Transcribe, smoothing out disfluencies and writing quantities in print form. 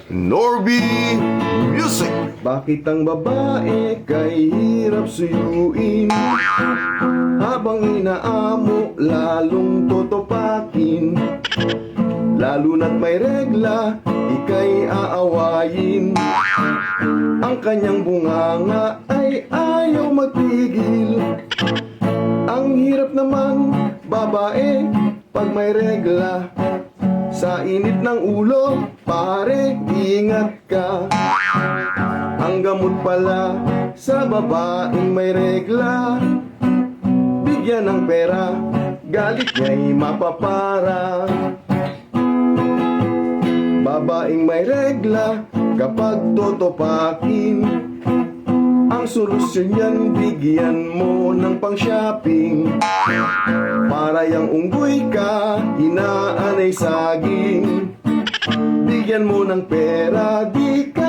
Norby Music. Bakit ang babae kay hirap suyuin? Habang inaamo, lalong totopakin. Lalo na't may regla, ika'y aawayin. Ang kanyang bunganga ay ayaw magpigil. Ang hirap naman, babae, pag may regla. Sa init ng ulo, pare, ingat ka. Ang gamot pala sa babaeng may regla, bigyan ng pera, galit niya'y mapapara. Babaeng may regla, kapag totopakin, ang solusyon yan, bigyan mo ng pang-shopping. Para yang unggoy ka, hinaan ay saging. Bigyan mo ng pera, di ka